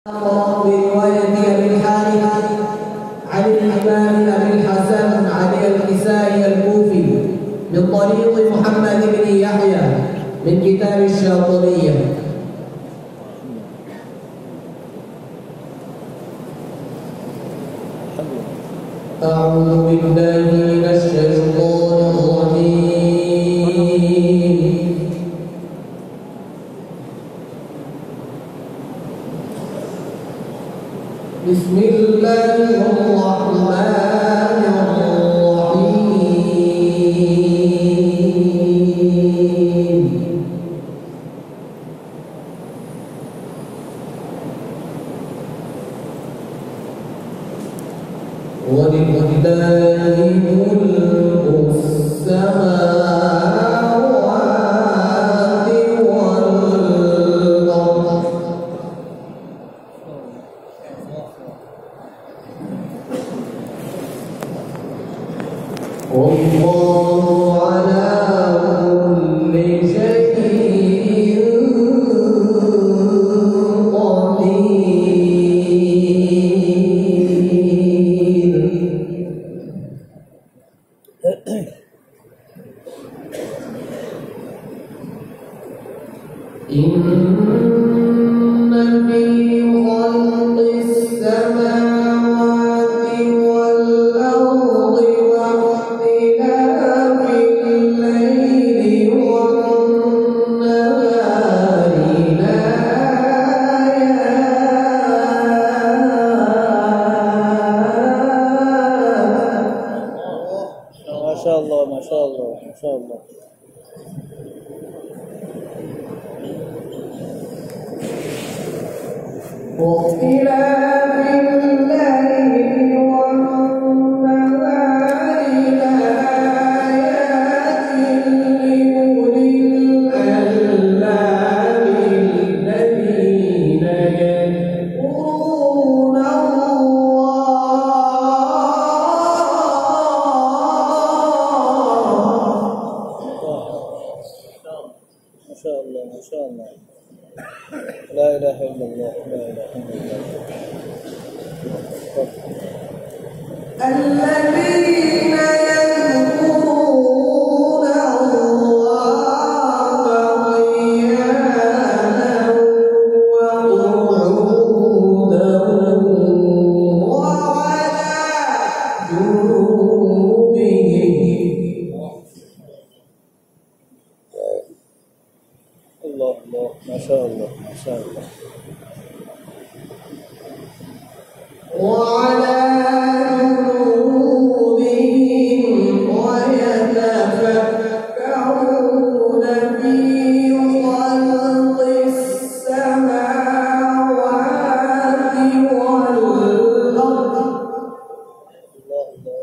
برواية أبي الحارث عن الإمام أبي الحسن علي الكسائي الكوفي من طريق محمد بن يحيى من كتاب الشاطبية. أعوذ بالله من الشيطان الرجيم. بسم الله الرحمن الرحيم. ولله ملك السماوات والأرض والله على كل شيء قدير. إن في خلق السماوات والأرض واختلاف الليل والنهار لآيات. ما شاء الله ما شاء الله ما شاء الله. واختلاف الليل والنهار لآيات لأولي الألباب الذين يذكرون ما شاء الله ما شاء الله. لا إله إلا الله لا إله إلا الله. الذين يذكرون الله قياما وقعودا وعلى جنوبهم. الله الله ما شاء الله ما شاء الله. وعلى جنوبهم ويتفكرون في خلق السماوات والأرض. الله الله.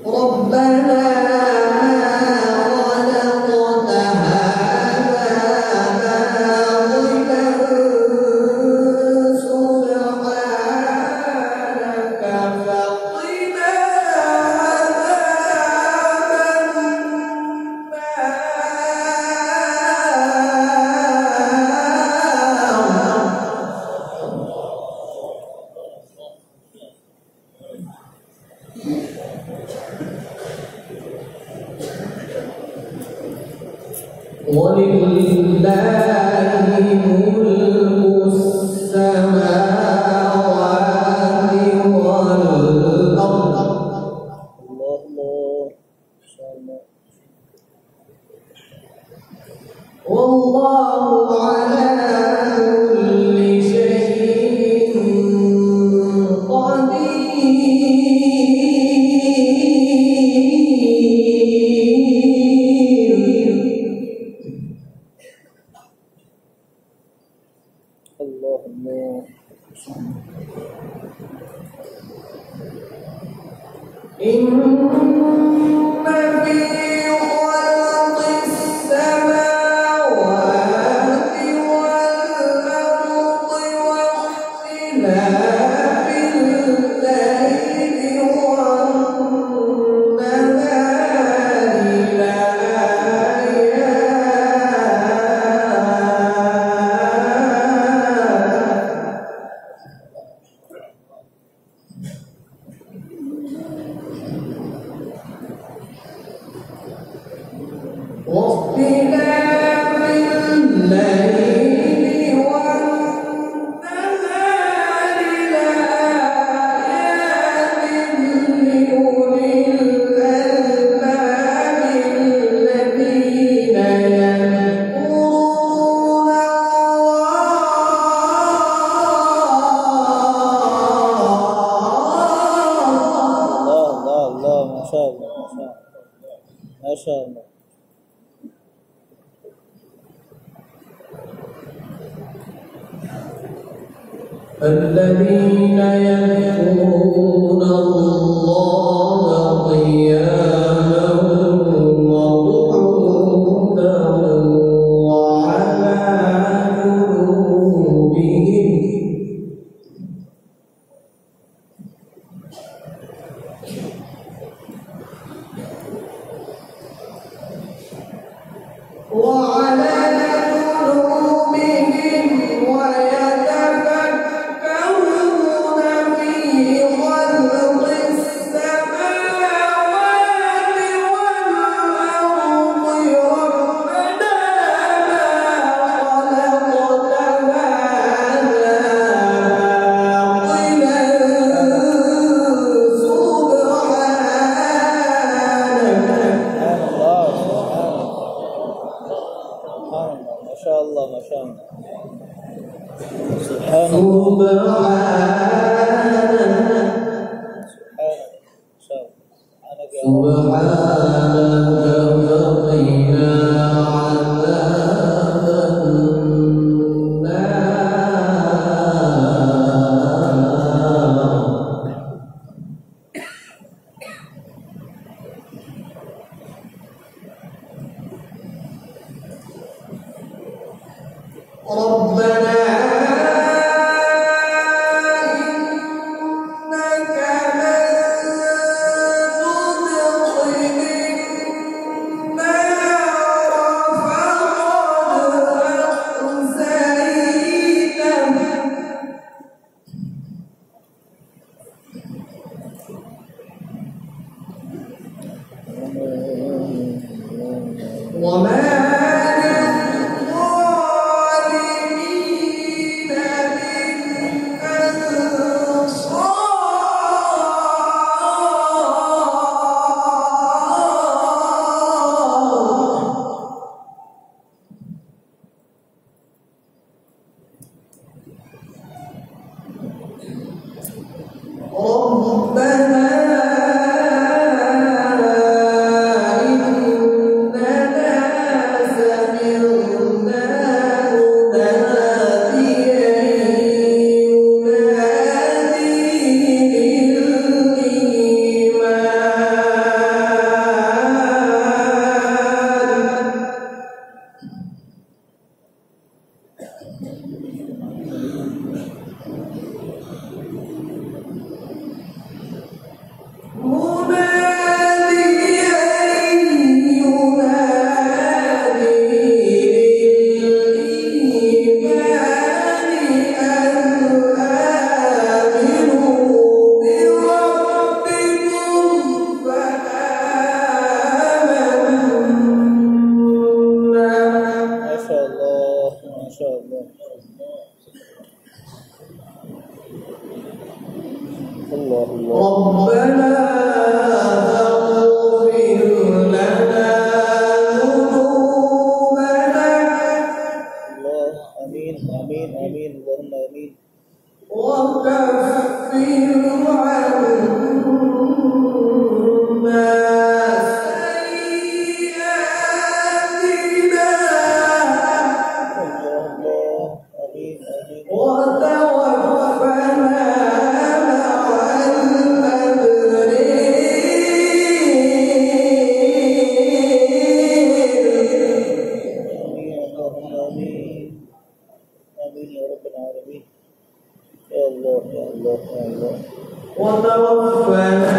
ربنا خلقت هذا باطلا سبحانك فقنا ولله ملك السماوات والأرض. الله الله ما شاء الله. والله على كل شيء قدير. الله الله. إن في خلق السماوات والأرض واختلاف الليل والنهار الذين يذكرون الله قياما وقعودا وعلى جنوبهم ويتفكرون في خلق السماوات والأرض ربنا ما خلقت هذا باطلا ما شاء الله ما شاء الله. سبحان الله سبحانك وقنا عذاب النار. ربنا إنك من تدخل النار فقد أخزيته وما للظالمين من أنصار. ربنا إننا سمعنا مناديا ينادي للإيمان مناديا ينادي للإيمان أن آمنوا بربكم فآمنا. ما شاء الله ما شاء الله. الله الله. ربنا فاغفر لنا ذنوبنا الله آمين آمين آمين اللهم آمين. وكفر عنا سيئاتنا الله الله آمين آمين. وتوفنا مع الأبرار. آمين اللهم آمين آمين يا رب العالمين. يا الله يا الله يا الله. وتوفنا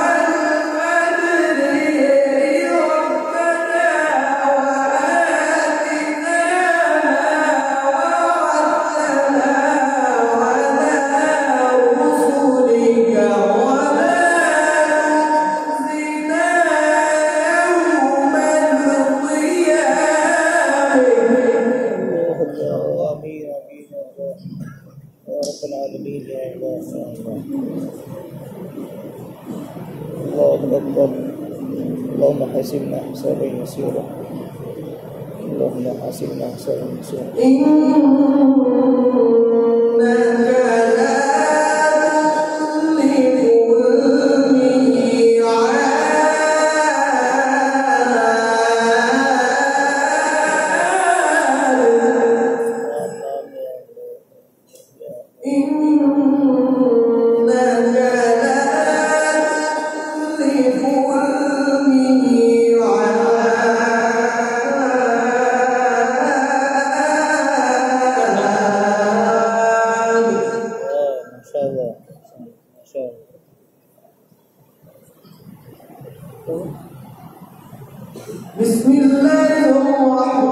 مع الأبرار. ربنا وآتنا ما وعدتنا على رسلك ولا تخزنا يوم القيامة. الله آمين آمين يا الله يا رب العالمين. يا الله يا الله. الله أكبر. اللهم حاسبنا حسابا يسيرا. اللهم حاسبنا حسابا يسيرا. إنك لا تخلف الميعاد. بسم الله الرحمن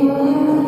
الرحيم.